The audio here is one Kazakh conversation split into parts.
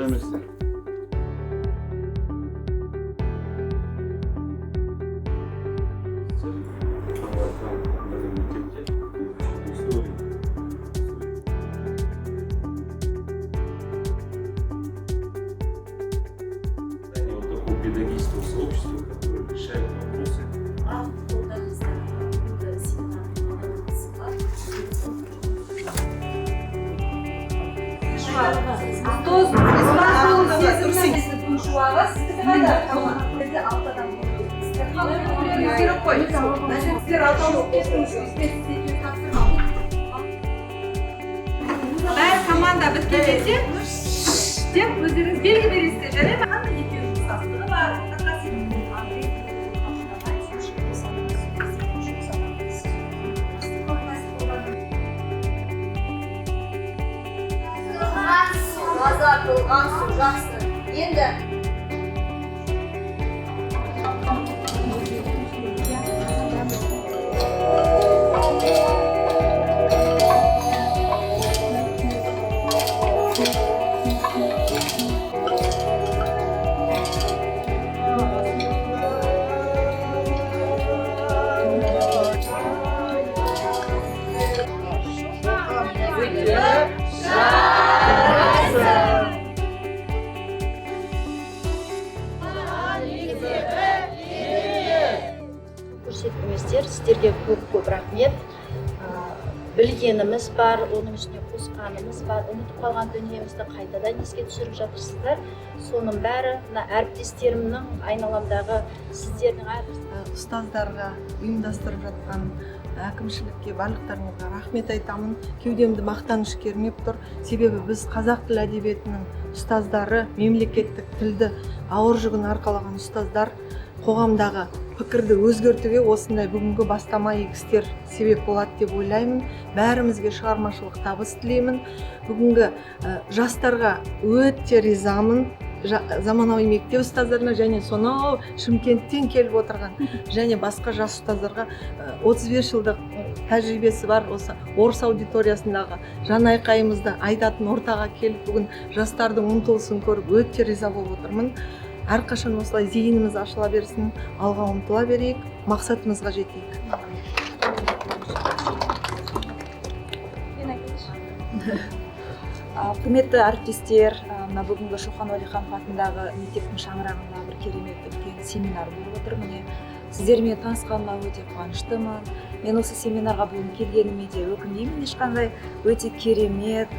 эместер. Педагогического сообщества, которое решает вопросы. Команда біткенде деп өздеріңіз белгі бересіздер, және қандай екеуінің жұмсастығы бар, жақсы. Енді көрсетіңіздер, сіздерге көп рахмет. Білгеніміз бар, оның үстіне қосқанымыз бар, ұмытып қалған дүниемізді қайтадан еске түсіріп жатырсыздар. Соның бәрі әріптестерімнің айналамдағы сіздердің ұстаздарға ұйымдастырып жатқан әкімшілікке барлықтарыңызға рахмет айтамын. Кеудемді мақтаныш кернеп тұр. Себебі біз қазақ тіл әдебиетінің ұстаздары, мемлекеттік тілді ауыр жүгін арқалаған ұстаздар қоғамдағы пікірді өзгертуге осындай бүгінгі бастама игі істер себеп болады деп ойлаймын. Бәрімізге шығармашылық табыс тілеймін. Бүгінгі жастарға өте ризамын. Заманауи мектеп ұстаздарына және сонау Шымкенттен келіп отырған және басқа жас ұстаздарға 35 жылдық тәжірибесі бар осы орыс аудиториясындағы жан айқайымызды айтатын ортаға келіп бүгін жастардың ұмтылысын көріп өте риза болып отырмын. Әрқашан осылай зейініміз ашыла берсін, алға ұмтыла берейік, мақсатымызға жетейік. Құрметті әріптестер, бүгінгі Шоқан Уәлиханов атындағы мектептің шаңырағында бір керемет үлкен семинар болып отыр. Міне сіздермен танысқаныма өте қуаныштымын. Мен осы семинарға бүгін келгеніме де өкінбеймін ешқандай. Өте керемет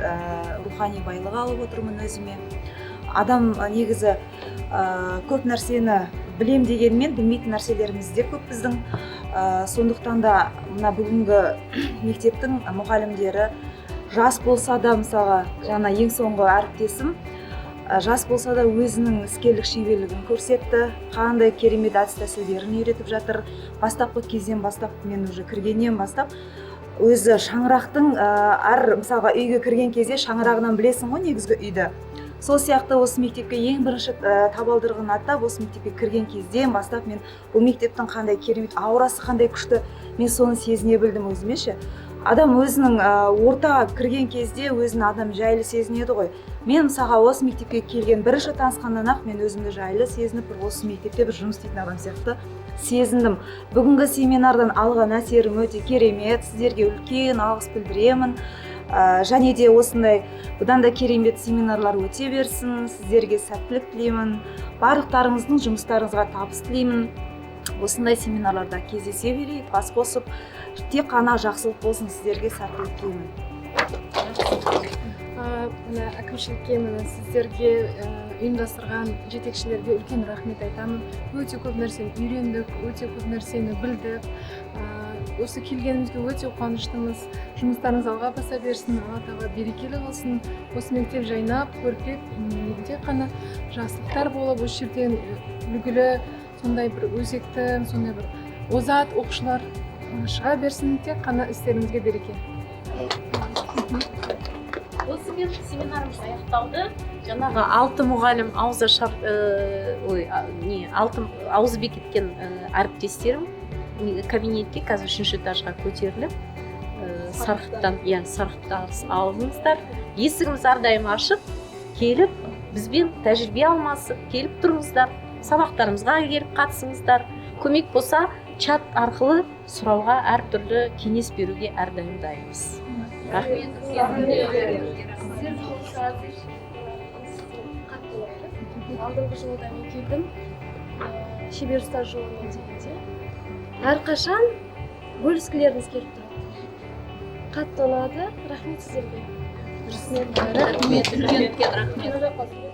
рухани байлық алып отырмын өзіме. Адам негізі көп нәрсені білем дегенмен білмейтін нәрселеріміз де көп біздің. Сондықтан да мына бүгінгі мектептің мұғалімдері жас болса да, мысалға жаңа ең соңғы әріптесім жас болса да өзінің іскерлік шеберлігін көрсетті, қандай керемет әдіс-тәсілдерін үйретіп жатыр. Бастапқы кезден бастап, мен уже кіргеннен бастап өзі шаңырақтың мысалға үйге кірген кезде шаңырағынан білесің ғой негізгі үйді. Сол сияқты осы мектепке ең бірінші табалдырығын аттап, осы мектепке кірген кезден бастап мен бұл мектептің қандай керемет, аурасы қандай күшті, мен соны сезіне білдім өзімеше. Адам өзінің ортаға кірген кезде өзін адам жайлы сезінеді ғой. Мен мысалға осы мектепке келген бірінші танысқаннан ақ мен өзімді жайлы сезініп, осы мектепте бір жұмыс істейтін адам сияқты сезіндім. Бүгінгі семинардан алған әсерім өте керемет, сіздерге үлкен алғыс білдіремін. Және де осындай бұдан да керемет семинарлар өте берсін, сіздерге сәттілік тілеймін, барлықтарыңыздың жұмыстарыңызға табыс тілеймін. Осындай семинарларда кездесе берейік, бас қосып, тек қана жақсылық болсын, сіздерге сәттілік тілеймін. Әкімшілікке сіздерге ұйымдастырған жетекшілерге үлкен рахмет айтамын. Өте көп нәрсені үйрендік, өте көп нәрсені білдік. Осы келгенімізге өте қуаныштымыз. Жұмыстарыңыз алға баса берсін, Алла тағала берекелі қылсын. Осы мектеп жайнап, көркейіп, тек қана жақсылықтар болып, осы жерден үлгілі, сондай бір өзекті, сондай бір озат оқушылар шыға берсін, тек қана істеріңізге береке. Осымен семинарымыз аяқталды. Жаңағы 6 мұғалім ауызы бекіткен әріптестерім кабинетке қазір 3-ші этажға көтеріліп, сарқыттан алыңыздар. Есігіміз әрдайым ашық, келіп бізбен тәжірибе алмасып келіп тұрыңыздар, сабақтарымызға келіп қатысыңыздар. Көмек болса чат арқылы сұрауға, әртүрлі кеңес беруге әрдайым дайынбыз. Алдыңғы жылда мен келдім, шебер ұстаз жолына дегенде. Әрқашан бөліскілеріңіз келіп тұрады. Қатты ұнады, рахмет сіздерге. Рахмет, үлкен рахмет.